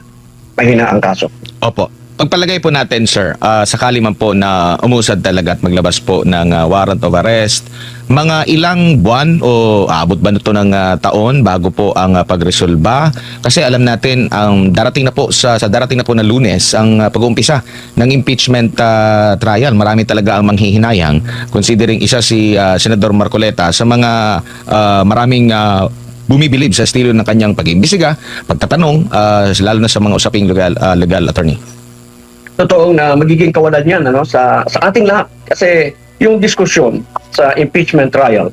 Mahina ang kaso. Opo. Pagpalagay po natin, sir, sakali man po na umusad talaga at maglabas po ng warrant of arrest, mga ilang buwan o aabot ba nito ng taon bago po ang pagresolba? Kasi alam natin ang darating na po sa darating na po na Lunes ang pag-uumpisa ng impeachment trial. Marami talaga ang manghihinayang, considering isa si Senador Marcoleta sa mga maraming bumibilib sa estilo ng kanyang pag-imbestiga, pagtatanong, lalo na sa mga usaping legal attorney. Totoong na magiging kawalan yan sa ating lahat. Kasi yung diskusyon sa impeachment trial,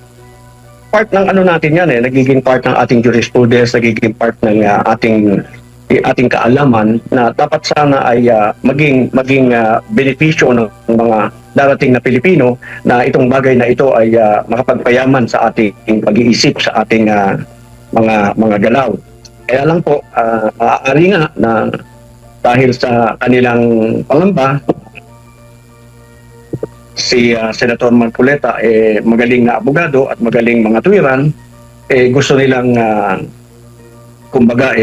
part ng natin yan nagiging part ng ating jurisprudence, nagiging part ng ating kaalaman na dapat sana ay maging benepisyo ng mga darating na Pilipino na itong bagay na ito ay makapagpayaman sa ating pag-iisip, sa ating mga galaw. Kaya lang po, maaari nga na dahil sa kanilang pangamba, si Senator Marcoleta magaling na abogado at magaling mga tuwiran, gusto nilang kumbaga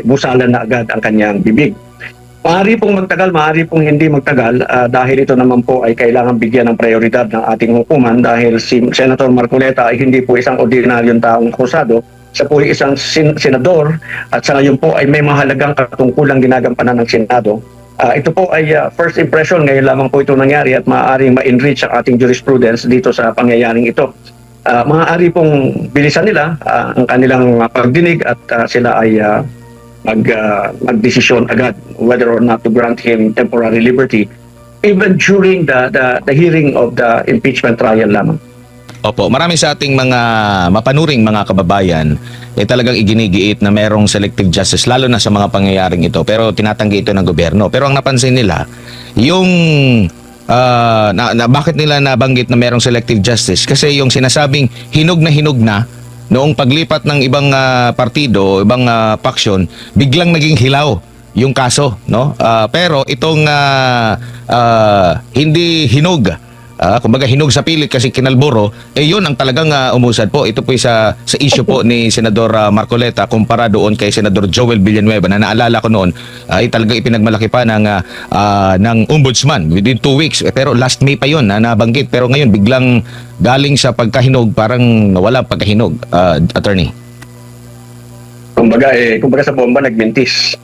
busalan na agad ang kanyang bibig. Maaari pong magtagal, maaari pong hindi magtagal dahil ito naman po ay kailangan bigyan ng prioridad ng ating hukuman dahil si Senator Marcoleta ay hindi po isang ordinaryong taong akusado. Siya po ay isang senador at sa ngayon po ay may mahalagang katungkulang ginagampanan ng Senado. Ito po ay first impression, ngayon lamang po ito nangyari at maaaring ma-enrich ang ating jurisprudence dito sa pangyayaring ito. Maaari pong bilisan nila ang kanilang pagdinig at sila ay magdesisyon agad whether or not to grant him temporary liberty even during the hearing of the impeachment trial lamang. Opo, marami sa ating mga mapanuring mga kababayan talagang iginigiit na merong selective justice lalo na sa mga pangyayaring ito, pero tinatanggi ito ng gobyerno. Pero ang napansin nila, yung bakit nila nabanggit na merong selective justice? Kasi yung sinasabing hinog na noong paglipat ng ibang partido, ibang faction, biglang naging hilaw yung kaso, no? Pero itong hindi hinog, kumbaga hinog sa pilit kasi kinalburo, yun ang talagang umusad po. Ito po sa issue po ni Senador Marcoleta kumpara doon kay Senador Joel Villanueva na naalala ko noon ay talagang ipinagmalaki pa ng ombudsman within 2 weeks. Pero last May pa yun na nabanggit. Pero ngayon biglang galing sa pagkahinog, parang nawala pagkahinog, attorney. Kumbaga sa bomba nagmintis.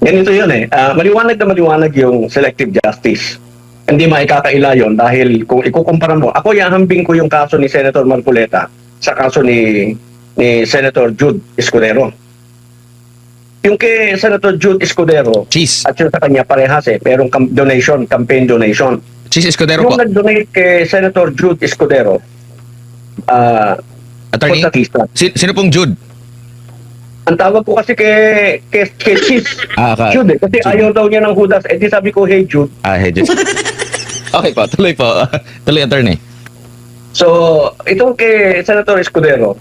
Ganito yun maliwanag yung selective justice. Hindi maikakaila yun dahil kung ikukumpara mo, ako ihahambing ko yung kaso ni Senator Marcoleta sa kaso ni Senator Jude Escudero. Yung kay Senator Jude Escudero Cheese. at yung sa kanya parehas merong campaign donation. Cheese Escudero Yung po. nag-donate kay Senator Jude Escudero, Attorney, kontatista. sino pong Jude? Ang tawag ko kasi kay Cheese Jude kasi Jude. ayaw daw niya ng Judas. Di sabi ko, hey Jude. Hey, Jude. Okay po, tuloy po. Tuloy, attorney. So, itong kay Senator Escudero,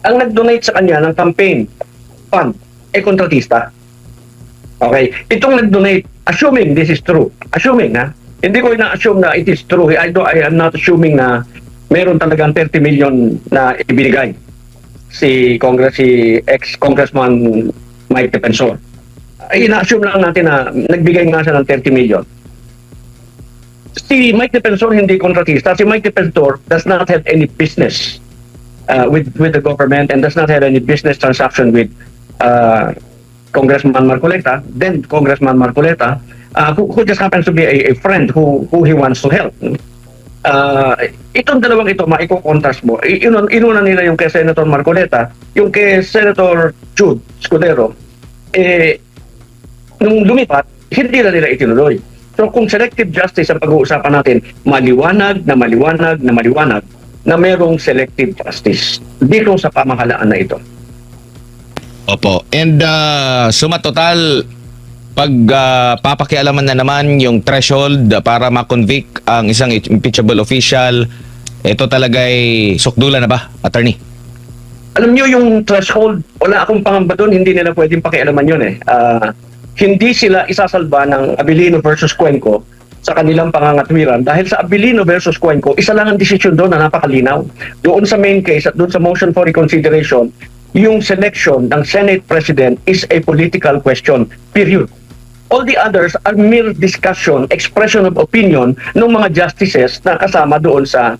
ang nag-donate sa kanya ng campaign fund, kontratista. Okay? Itong nag-donate, assuming this is true, hindi ko ina-assume na it is true. I am not assuming na meron talagang 30 million na ibinigay si ex-Congressman Mike Defensor. Ina-assume lang natin na nagbigay nga siya ng 30 million. Si Mike Defensor hindi kontratista. Si Mike Defensor does not have any business with the government and does not have any business transaction with Congressman Marcoleta, then Congressman Marcoleta, who just happens to be a friend who he wants to help. Itong dalawang ito, maiko-contrast mo. Inuna nila yung kay Senator Marcoleta, yung kay Senator Jude Escudero, nung lumipat, hindi na nila itinuloy. So kung selective justice ang pag-uusapan natin, maliwanag na merong selective justice dito sa pamahalaan na ito. Opo. And suma total, pag papakialaman na naman yung threshold para ma-convict ang isang impeachable official, ito talaga'y sukdulan na ba, attorney? Alam nyo yung threshold, wala akong pangamba doon, hindi nila pwedeng pakialaman yun Hindi sila isasalba ng Abilino versus Cuenco sa kanilang pangangatwiran dahil sa Abilino versus Cuenco, isa lang ang desisyon doon na napakalinaw. Doon sa main case at doon sa motion for reconsideration, yung selection ng Senate President is a political question, period. All the others are mere discussion, expression of opinion ng mga justices na kasama doon sa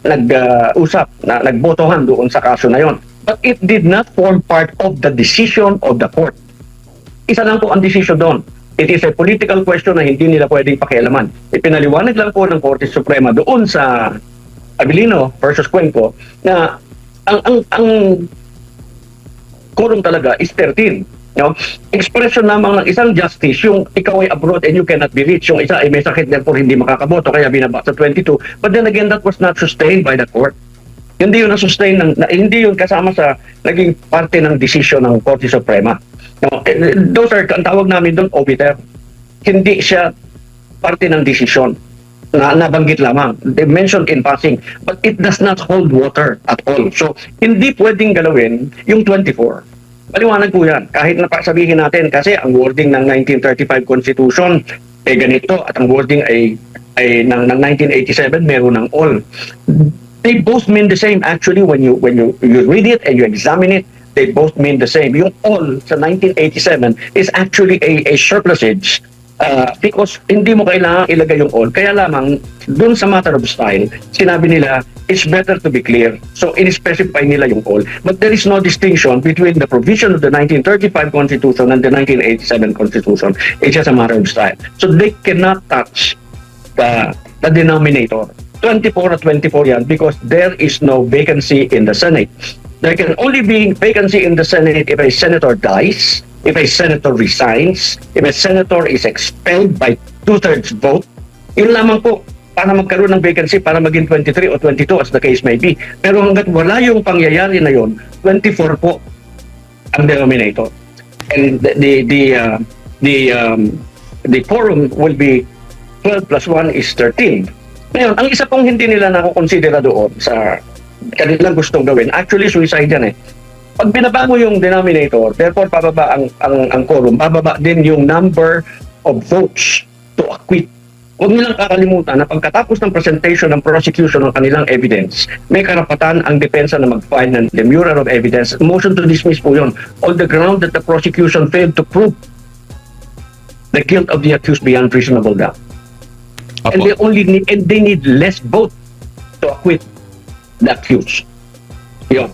nag-usap, na nagbotohan doon sa kaso na yon. But it did not form part of the decision of the court. Isa lang po ang decision doon. It is a political question na hindi nila pwedeng pakialaman. Ipinaliwanag lang po ng Korte Suprema doon sa Abilino versus Cuenco na ang quorum talaga is 13. No? Expression lamang ng isang justice, yung ikaw ay abroad and you cannot be reached. Yung isa ay may sakit therefore hindi makakaboto kaya binaba sa 22. But then again, that was not sustained by the court. Hindi yun na-sustain, hindi yun kasama sa naging parte ng decision ng Korte Suprema. No, those are, ang tawag namin doon, obiter. Hindi siya parte ng decision na nabanggit lamang. They mentioned in passing, but it does not hold water at all. So, hindi pwedeng galawin yung 24. Maliwanag po yan. Kahit na sabihin natin, kasi ang wording ng 1935 Constitution ay ganito at ang wording ay ng 1987 meron ng all. They both mean the same actually when you read it and you examine it. they both mean the same. Yung all sa 1987 is actually a surplusage because hindi mo kailangan ilagay yung all. Kaya lamang, dun sa matter of style, sinabi nila, it's better to be clear. So, in-specify nila yung all. But there is no distinction between the provision of the 1935 Constitution and the 1987 Constitution. It's just a matter of style. So, they cannot touch the denominator. 24 at 24 yan because there is no vacancy in the Senate. There can only be vacancy in the Senate if a senator dies, if a senator resigns, if a senator is expelled by 2/3 vote. Yun lamang po para magkaroon ng vacancy para maging 23 o 22 as the case may be. Pero hanggat wala yung pangyayari na yun, 24 po ang denominator. And the quorum will be 12 plus 1 is 13. Ngayon, ang isa pong hindi nila nakukonsidera doon sa kanilang gustong gawin, actually suicide yan eh. Pag binaba mo yung denominator, therefore pababa ang quorum, bababa din yung number of votes to acquit. Huwag nilang kakalimutan na pagkatapos ng presentation ng prosecution ng kanilang evidence, may karapatan ang depensa na mag-file ng demurrer of evidence. Motion to dismiss po yun on the ground that the prosecution failed to prove the guilt of the accused beyond reasonable doubt. Opo. And they need less vote to acquit the accused. Yun.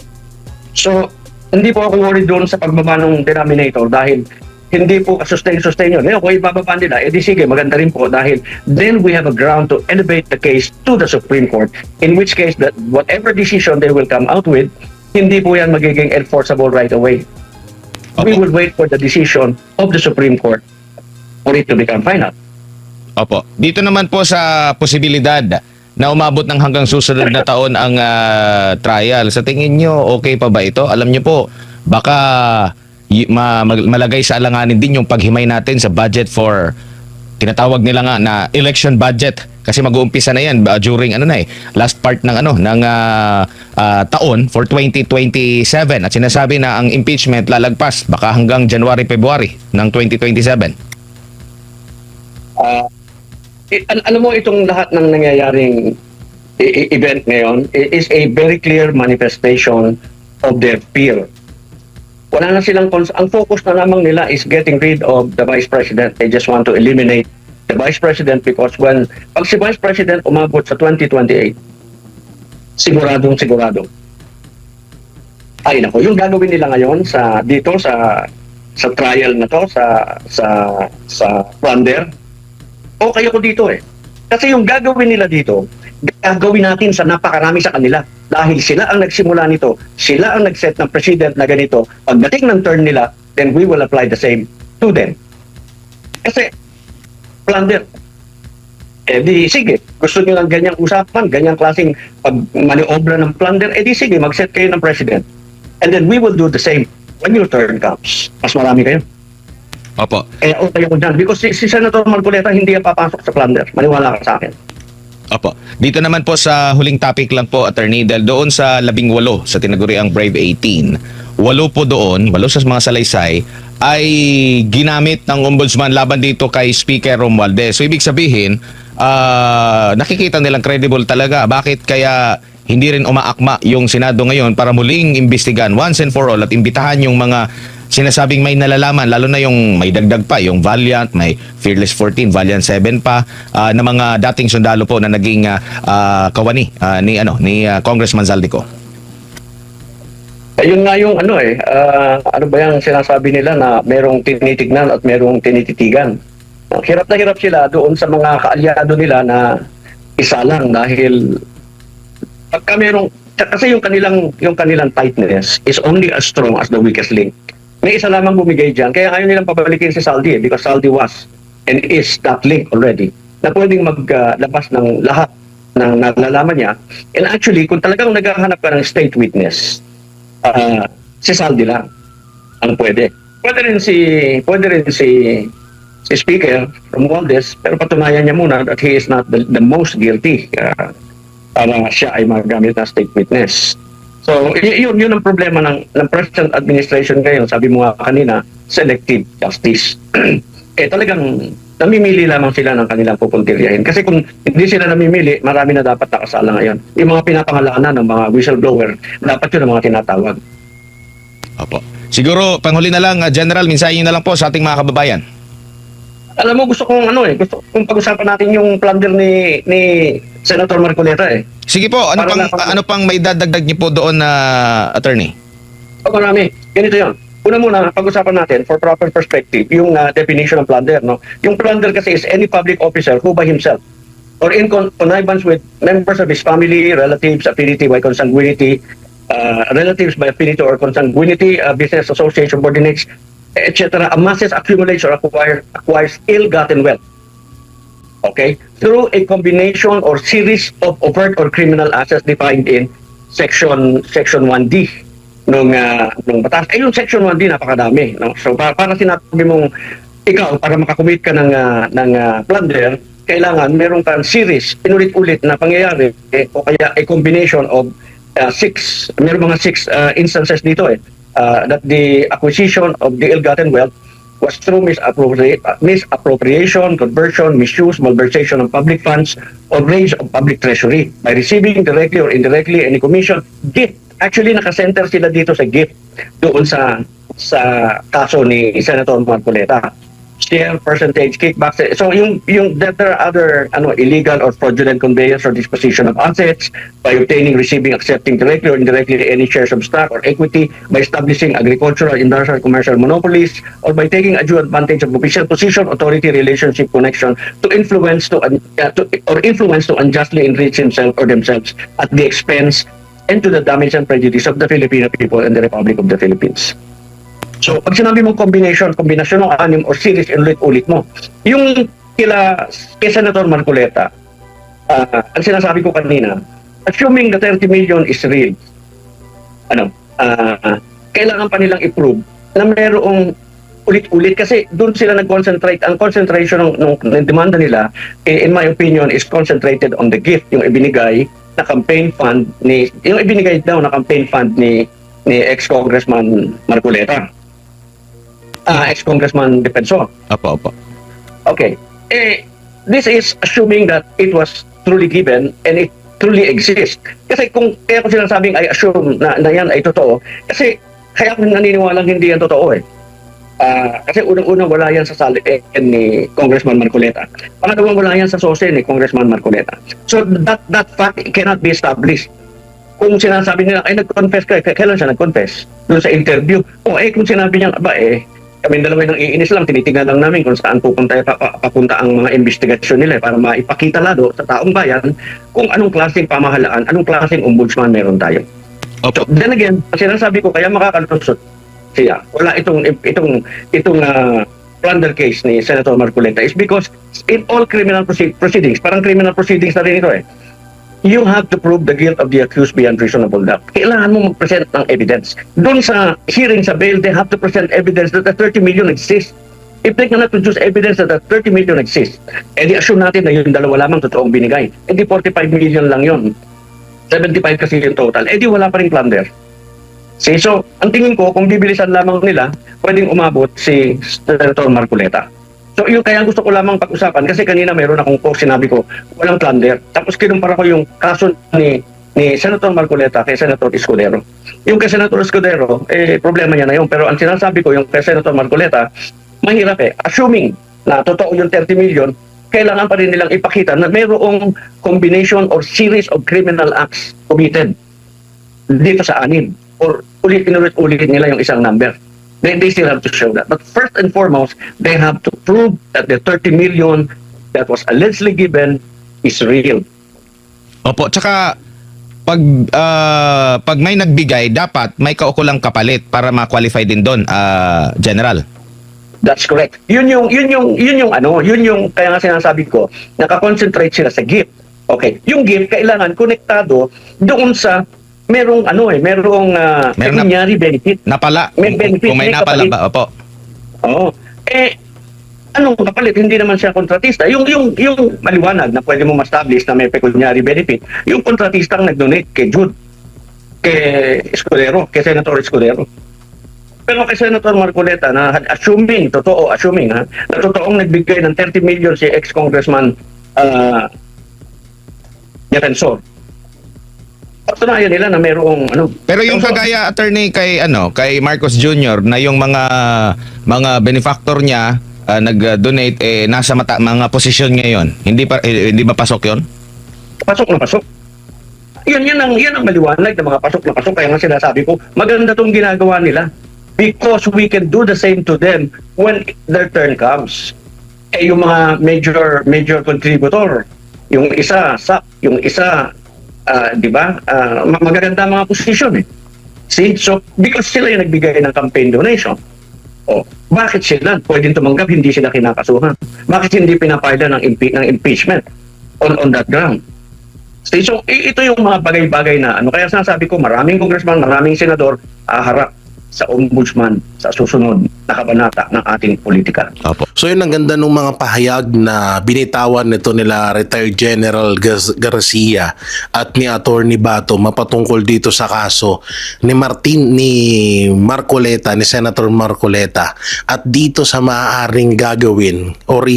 So, hindi po ako worried doon sa pagbaba ng denominator dahil hindi po sustain yun. Ngayon, kung ibababa nila, edi sige, maganda rin po dahil then we have a ground to elevate the case to the Supreme Court, in which case that whatever decision they will come out with, hindi po yan magiging enforceable right away. We Opo. will wait for the decision of the Supreme Court for it to become final. Opo. Dito naman po sa posibilidad na umabot ng hanggang susunod na taon ang trial. Sa tingin nyo, okay pa ba ito? Alam nyo po, baka malagay sa alanganin din yung paghimay natin sa budget for tinatawag nila nga na election budget kasi mag-uumpisa na yan during last part ng taon for 2027 at sinasabi na ang impeachment lalagpas baka hanggang January February ng 2027. Alam mo, itong lahat ng nangyayaring event ngayon is a very clear manifestation of their fear. Wala na silang ang focus na lamang nila is getting rid of the Vice President. They just want to eliminate the Vice President because pag si Vice President umabot sa 2028, siguro. Ay nako, yung gagawin nila ngayon sa trial na to sa plunder. Okay ako dito eh. Kasi yung gagawin nila dito, gagawin natin sa napakarami sa kanila. Dahil sila ang nagsimula nito, sila ang nag-set ng president na ganito. Pagdating ng turn nila, then we will apply the same to them. Kasi, plunder. Eh di, sige, gusto nyo ng ganyang usapan, ganyang klaseng pag-maniobra ng plunder, eh di sige, mag-set kayo ng president. And then we will do the same when your turn comes. Mas marami kayo. Opo. Eh, okay ako dyan. Because si Senator Marcoleta hindi yan papasok sa plunder. Maniwala ka sa akin. Opo. Dito naman po sa huling topic lang po, Attorney, dahil doon sa 18 sa tinaguriang Brave 18, 8 po doon, 8 sa mga salaysay, ay ginamit ng ombudsman laban dito kay Speaker Romualdez. So ibig sabihin, nakikita nilang credible talaga. Bakit kaya hindi rin umaakma yung Senado ngayon para muling imbestigan once and for all at imbitahan yung mga sinasabing may nalalaman, lalo na yung may dagdag pa, yung Valiant, may Fearless 14, Valiant 7 pa, na mga dating sundalo po na naging kawani ni Congressman Zaldico. Ayun nga yung ano ba yung sinasabi nila na merong tinitignan at merong tinititigan. Hirap na hirap sila doon sa mga kaalyado nila na isa lang dahil pagka merong, kasi yung kanilang tightness is only as strong as the weakest link. May isa lamang bumigay dyan, kaya ayaw nilang pabalikin si Saldi because Saldi was and is that link already na pwedeng maglabas ng lahat ng nalalaman niya. And actually, kung talagang naghahanap ka ng state witness, si Saldi lang ang pwede. Pwede rin si Speaker Romualdez, pero patunayan niya muna that he is not the most guilty para siya ay magamit na state witness. So, yun ang problema ng present administration ngayon. Sabi mo nga kanina, selective justice. Talagang namimili lamang sila ng kanilang pupuntiryahin. Kasi kung hindi sila namimili, marami na dapat nakasala ngayon. Yung mga pinapangalanan ng mga whistleblower, dapat yun ang mga tinatawag. Opo. Siguro, panghuli na lang, General, mensahe na lang po sa ating mga kababayan. Alam mo, gusto kong pag-usapan natin yung plunder ni Senator Marcoleta eh. Sige po, ano pang may dadagdag niyo po doon na attorney? O marami. Ganito yun. Una muna, pag-usapan natin for proper perspective yung definition ng plunder. No? Yung plunder kasi is any public officer who by himself or in connivance with members of his family, relatives, affinity by consanguinity, relatives by affinity or consanguinity, business association, subordinates, etc., amasses, accumulates, or acquires ill-gotten wealth. Okay? Through a combination or series of overt or criminal acts defined in Section 1D nung batas. Yung Section 1D napakadami. No? So para sinabi mong ikaw, para makakumit ka ng plunder, kailangan meron kang series, inulit-ulit na pangyayari o kaya a combination of meron mga six instances dito that the acquisition of the ill-gotten wealth was through misappropriation, conversion, misuse, malversation of public funds, or range of public treasury by receiving directly or indirectly any commission, gift. Actually, nakasenter sila dito sa gift doon sa kaso ni Senator Marcoleta. Share, percentage, kickbacks. So that there are other illegal or fraudulent conveyance or disposition of assets by obtaining, receiving, accepting directly or indirectly any shares of stock or equity, by establishing agricultural, industrial, commercial monopolies, or by taking undue advantage of official position, authority, relationship, connection to influence to unjustly enrich himself or themselves at the expense and to the damage and prejudice of the Filipino people and the Republic of the Philippines. So, pag sinabi mong kombinasyon ng anim or series, ulit-ulit mo. Yung kay Senator Marcoleta, ang sinasabi ko kanina, assuming the 30 million is real, kailangan pa nilang i-prove na mayroong ulit-ulit kasi doon sila nag-concentrate. Ang concentration ng demanda nila, in my opinion, is concentrated on the gift, yung ibinigay na campaign fund ni ex-Congressman Marcoleta. Ex-Congressman Defensor. Opo. Okay. This is assuming that it was truly given and it truly exists. Kasi kaya ko sinasabing I assume na yan ay totoo, kasi kaya ako naniniwalang hindi yan totoo kasi unang-una wala yan sa salin ni Congressman Marcoleta. Pangalawang wala yan sa sose ni Congressman Marcoleta. So that fact cannot be established. Kung sinasabi nila, nag-confess ka, kailan siya nag-confess? Doon sa interview. Kung sinabi niya, kami dalawa nang iinis lang, tinitingnan lang namin kung saan papunta ang mga investigasyon nila para maipakita lalo sa taong bayan kung anong klaseng pamahalaan, anong klaseng ombudsman meron tayo. Opo. So, then again, sinasabi ko, kaya makakalusot siya. Wala itong plunder case ni Senator Marcoleta is because in all criminal proceedings, parang criminal proceedings na rin ito you have to prove the guilt of the accused beyond reasonable doubt. Kailangan mo mag-present ng evidence. Doon sa hearing sa bail, they have to present evidence that the 30 million exists. If they cannot produce evidence that the 30 million exists, assume natin na yung dalawa lamang totoong binigay. 45 million lang yun. 75 kasi yung total. Wala pa rin plunder. So, ang tingin ko, kung bibilisan lamang nila, pwedeng umabot si Senator Marcoleta. So, yung kaya gusto ko lamang pag-usapan kasi kanina mayroon akong sinabi ko, walang plunder. Tapos kinumpara ko yung kaso ni Senator Marcoleta kay Senator Escudero. Yung kay Senator Escudero, problema niya na yun. Pero ang sinasabi ko, yung kay Senator Marcoleta, mahirap assuming na totoo yung 30 million, kailangan pa rin nilang ipakita na mayroong combination or series of criminal acts committed dito sa anim. Or ulit-ulit nila yung isang number. They still have to show that. But first and foremost, they have to prove that the 30 million that was allegedly given is real. Opo, tsaka pag may nagbigay, dapat may kaukulang kapalit para ma-qualify din doon, General. That's correct. Yun yung kaya nga sinasabi ko, nakakonsentrate sila sa gift. Okay. Yung gift kailangan konektado doon sa merong pecuniary benefit. Napala. May benefit. Kung may napala ba, opo. Oo. Anong kapalit? Hindi naman siya kontratista. Yung maliwanag na pwede mo ma-establish na may pecuniary benefit, yung kontratistang nag-donate kay Jude, kay Escudero, kay Senator Escudero. Pero kay Senator Marcoleta, na assuming na totoong nagbigay ng 30 million si ex-congressman Defensor. At mapatunayan nila na merong ano. Pero yung kagaya attorney kay Marcos Jr. na yung mga benefactor niya nag-donate nasa mga posisyon ngayon. Hindi ba pasok 'yon? Pasok na pasok. Yan ang maliwanag na mga pasok na pasok. Kaya nga sinasabi ko, maganda tong ginagawa nila. Because we can do the same to them when their turn comes. Yung mga major contributor, yung isa, yung isa, di ba? Magaganda mga posisyon eh. See? So, because sila yung nagbigay ng campaign donation. Bakit sila pwedeng tumanggap, hindi sila kinakasuhan? Bakit hindi pinapayla ng impeachment on that ground? See? So, ito yung mga bagay-bagay na ano. Kaya sinasabi ko, maraming congressman, maraming senador, harap sa ombudsman sa susunod na kabanata ng ating politika. So yun ang ganda ng mga pahayag na binitawan nito nila retired General Garcia at ni Attorney Bato mapatungkol dito sa kaso ni Marcoleta, ni Senator Marcoleta, at dito sa maaaring gagawin or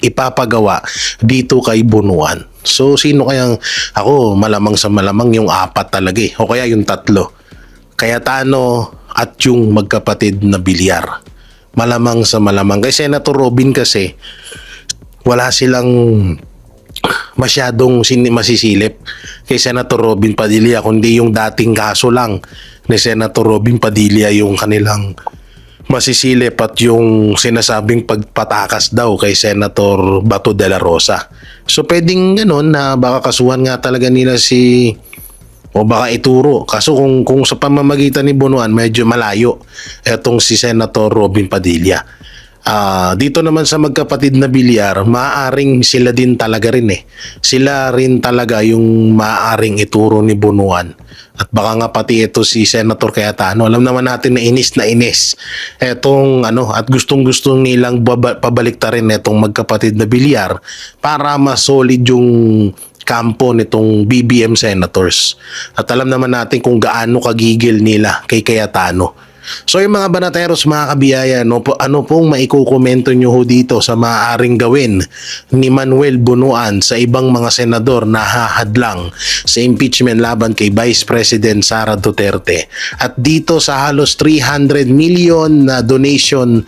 ipapagawa dito kay Bunuan. So sino kayang, ako malamang sa malamang yung 4 talaga o kaya yung 3. Cayetano at yung magkapatid na Villar. Malamang sa malamang. Kay Senator Robin kasi, wala silang masyadong masisilip kay Senator Robin Padilla, kundi yung dating kaso lang ni Senator Robin Padilla yung kanilang masisilip at yung sinasabing pagpatakas daw kay Senator Bato de la Rosa. So pwedeng gano'n na baka kasuhan nga talaga nila o baka ituro. Kaso kung sa pamamagitan ni Bunuan, medyo malayo etong si Senator Robin Padilla. Dito naman sa magkapatid na Villar, maaaring sila din talaga rin Sila rin talaga yung maaaring ituro ni Bunuan. At baka nga pati ito si Senator Cayetano. Alam naman natin na inis etong at gustong-gustong nilang pabaliktarin etong magkapatid na Villar para mas solid yung kampo nitong BBM senators. At alam naman natin kung gaano kagigil nila kay Cayetano. So yung mga banateros, mga kabiyaya, ano pong maikukomento nyo ho dito sa maaaring gawin ni Manuel Bunuan sa ibang mga senador na hahadlang sa impeachment laban kay Vice President Sara Duterte, at dito sa halos 300 million na donation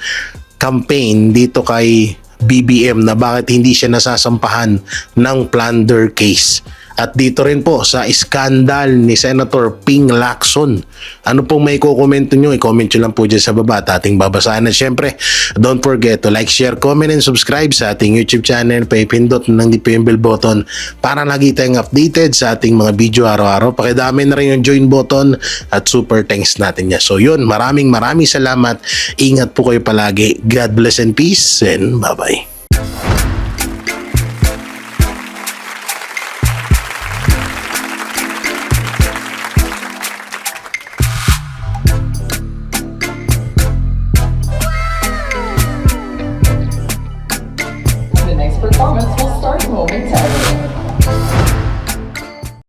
campaign dito kay BBM na bakit hindi siya nasasampahan ng plunder case. At dito rin po sa iskandal ni Senator Ping Lacson. Ano pong may kukomento nyo? I-comment nyo lang po dyan sa baba at ating babasahan. At syempre, don't forget to like, share, comment, and subscribe sa ating YouTube channel. Pipindot ng di po yung bell button para lagi tayong updated sa ating mga video araw-araw. Pakidami na rin yung join button at super thanks natin niya. So yun, maraming salamat. Ingat po kayo palagi. God bless and peace and bye-bye.